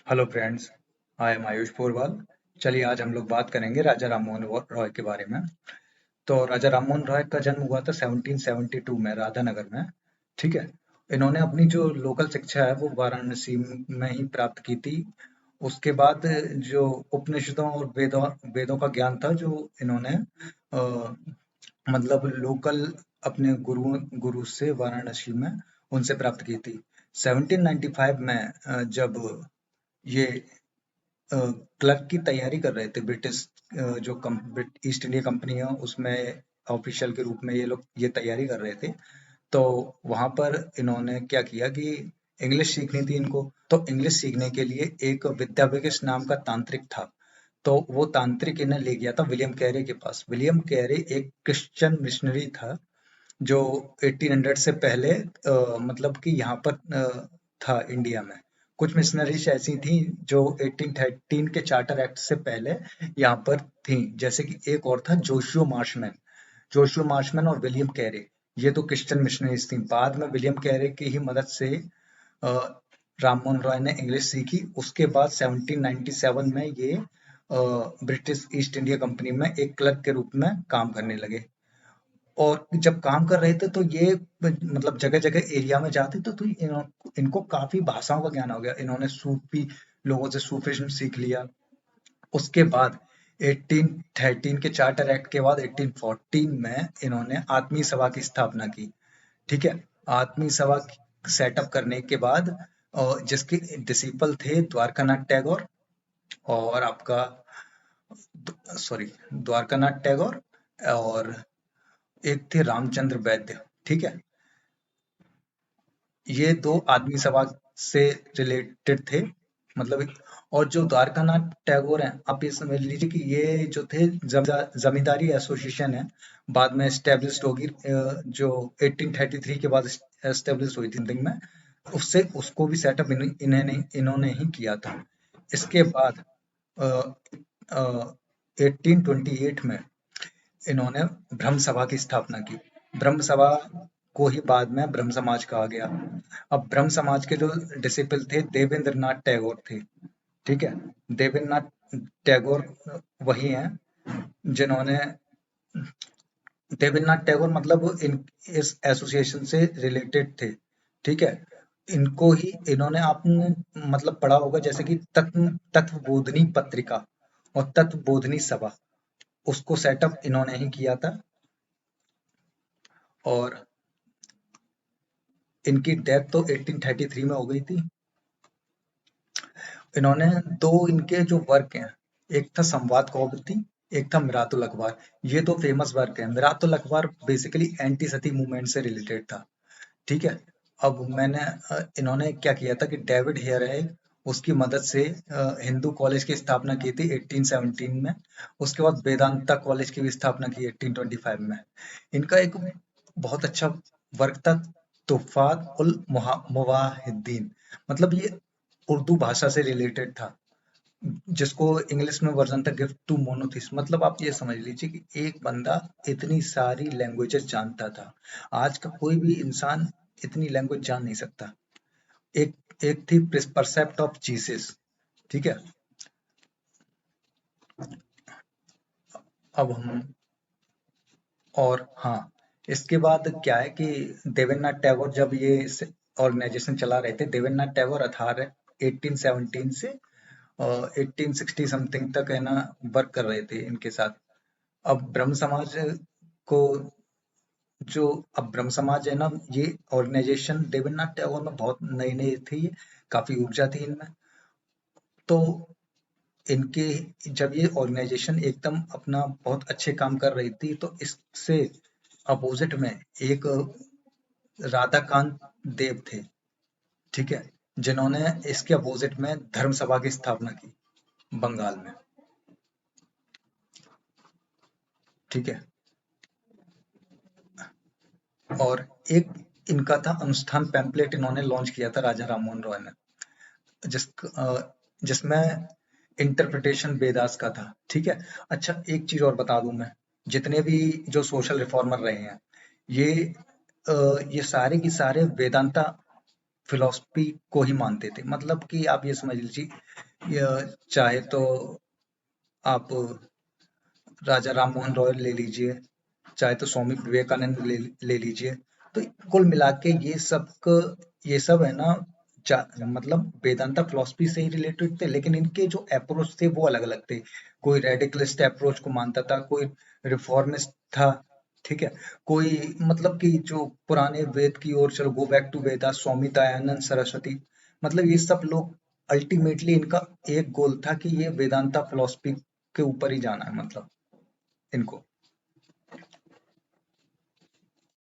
Hello friends, I am Ayush Porwal. चलिए आज हम लोग बात करेंगे राजा राममोहन रॉय के बारे में। तो राजा राममोहन रॉय का जन्म हुआ था 1772 में राधानगर में। ठीक है। इन्होंने अपनी जो लोकल शिक्षा है वो वाराणसी में ही प्राप्त की थी। उसके बाद जो उपनिषदों और वेदों वेदों का ज्ञान था जो इन्होंने मतलब लोकल अपने गुरु गुरु से वाराणसी में उनसे प्राप्त की थी। 1795 में जब ये क्लर्क की तैयारी कर रहे थे ब्रिटिश जो ईस्ट इंडिया कंपनी है उसमें ऑफिशियल के रूप में ये लोग ये तैयारी कर रहे थे। तो वहां पर इन्होंने क्या किया कि इंग्लिश सीखनी थी इनको। तो इंग्लिश सीखने के लिए एक विद्याविगिस नाम का तांत्रिक था। तो वो तांत्रिक इन्हें ले गया था विलियम कैरे के पास। विलियम कैरे एक क्रिश्चियन मिशनरी था जो 1800 से पहले मतलब कि यहाँ पर था इंडिया में। कुछ मिशनरीज ऐसी थी जो 1813 के चार्टर एक्ट से पहले यहाँ पर थी, जैसे कि एक और था जोशुआ मार्शमैन। जोशुआ मार्शमैन और विलियम कैरे, ये दो क्रिश्चियन मिशनरीज थी। बाद में विलियम कैरे की ही मदद से अ, राममोहन रॉय ने इंग्लिश सीखी। उसके बाद 1797 में ये ब्रिटिश ईस्ट इंडिया कंपनी में एक क्लर्क के रूप में काम करने लगे। और जब काम कर रहे थे तो ये मतलब जगह जगह एरिया में जाते थे तो इनको काफी भाषाओं का ज्ञान हो गया। इन्होंने सूफी लोगों से सूफिज्म सीख लिया। उसके बाद 1813 के चार्टर एक्ट के बाद 1814 में इन्होंने आत्मीय सभा की स्थापना की। ठीक है। आत्मीय सभा सेटअप करने के बाद जिसके डिसिपल थे द्वारकानाथ टैगोर और आपका सॉरी द्वारकानाथ टैगोर और एक थे रामचंद्र वैद्य। ठीक है। ये दो आदमी सभा से रिलेटेड थे मतलब। और जो द्वारकानाथ टैगोर हैं, आप ये समझ लीजिए कि ये जो थे जमींदारी एसोसिएशन है, बाद में एस्टेब्लिश होगी जो 1833 के बाद एस्टेब्लिश हुई थी something में। उससे उसको भी सेटअप इन्होंने ही किया था। इसके बाद 1828 में इन्होंने ब्रह्म सभा की स्थापना की। ब्रह्म सभा को ही बाद में ब्रह्म समाज कहा गया। अब ब्रह्म समाज के जो डिसिपल थे देवेंद्र नाथ टैगोर थे। ठीक है। देवेंद्र नाथ टैगोर वही हैं जिन्होंने देवेंद्र नाथ टैगोर मतलब इन इस एसोसिएशन से रिलेटेड थे। ठीक है। इनको ही इन्होंने आपने मतलब पढ़ा होगा जैसे कि तत्वबोधिनी पत्रिका और तत्वबोधिनी सभा, उसको सेटअप इन्होंने ही किया था। और इनकी डेथ तो 1833 में हो गई थी। इन्होंने दो इनके जो वर्क हैं, एक था संवाद कौमुदी, एक था मिरातुल अखबार। ये दो फेमस वर्क हैं। मिरातुल अखबार बेसिकली एंटी सती मूवमेंट से रिलेटेड था। ठीक है। अब इन्होंने क्या किया था कि डेविड हेयर है उसकी मदद से हिंदू कॉलेज की स्थापना की थी 1817 में। उसके बाद वेदांता कॉलेज की भी स्थापना की 1825 में। इनका एक बहुत अच्छा वर्क था तुफात उल मुवाहिदीन। मतलब ये उर्दू भाषा से रिलेटेड था, जिसको इंग्लिश में वर्जन था गिफ्ट टू मोनोथिस। मतलब आप ये समझ लीजिए कि एक बंदा इतनी सारी लैंग्वेजेस जानता था। आज का कोई भी इंसान इतनी लैंग्वेज जान नहीं सकता। एक एक थी परसेप्ट ऑफ जीसस। ठीक है। अब हम और हाँ, इसके बाद क्या है कि देवेंद्रनाथ टैगोर जब ये ऑर्गेनाइजेशन चला रहे थे, देवेंद्रनाथ टैगोर अठारह 1817 से 1860 समथिंग तक है ना वर्क कर रहे थे इनके साथ। अब ब्रह्म समाज को जो अब ब्रह्म समाज है ना, ये ऑर्गेनाइजेशन देवेंद्रनाथ टैगोर में बहुत नई नई थी, काफी ऊर्जा थी इनमें। तो इनके जब ये ऑर्गेनाइजेशन एकदम अपना बहुत अच्छे काम कर रही थी तो इससे अपोजिट में एक राधाकांत देव थे। ठीक है। जिन्होंने इसके अपोजिट में धर्म सभा की स्थापना की बंगाल में। ठीक है। और एक इनका था अनुष्ठान पैम्पलेट इन्होंने लॉन्च किया था राजा राममोहन रॉय ने, जिस जिसमें इंटरप्रिटेशन वेदास का था। ठीक है। अच्छा एक चीज और बता दूं मैं, जितने भी जो सोशल रिफॉर्मर रहे हैं ये ये सारे की सारे वेदांता फिलॉसफी को ही मानते थे। मतलब कि आप ये समझ लीजिए, चाहे तो आप राजा राम मोहन रॉय ले लीजिए, चाहे तो स्वामी विवेकानंद ले लीजिए। तो कुल मिला के ये सब है ना, मतलब वेदांता फिलॉसफी से ही रिलेटेड थे, लेकिन इनके जो अप्रोच थे वो अलग अलग थे। कोई रेडिकलिस्ट अप्रोच को मानता था, कोई रिफॉर्मिस्ट था, ठीक है। कोई मतलब कि जो पुराने वेद की ओर, चलो go back to Vedas, Swami Dayanand Saraswati, मतलब ये सब लोग अल्टीमेटली इनका एक गोल था कि ये वेदांता फिलॉसफी के ऊपर ही जाना है, मतलब इनको।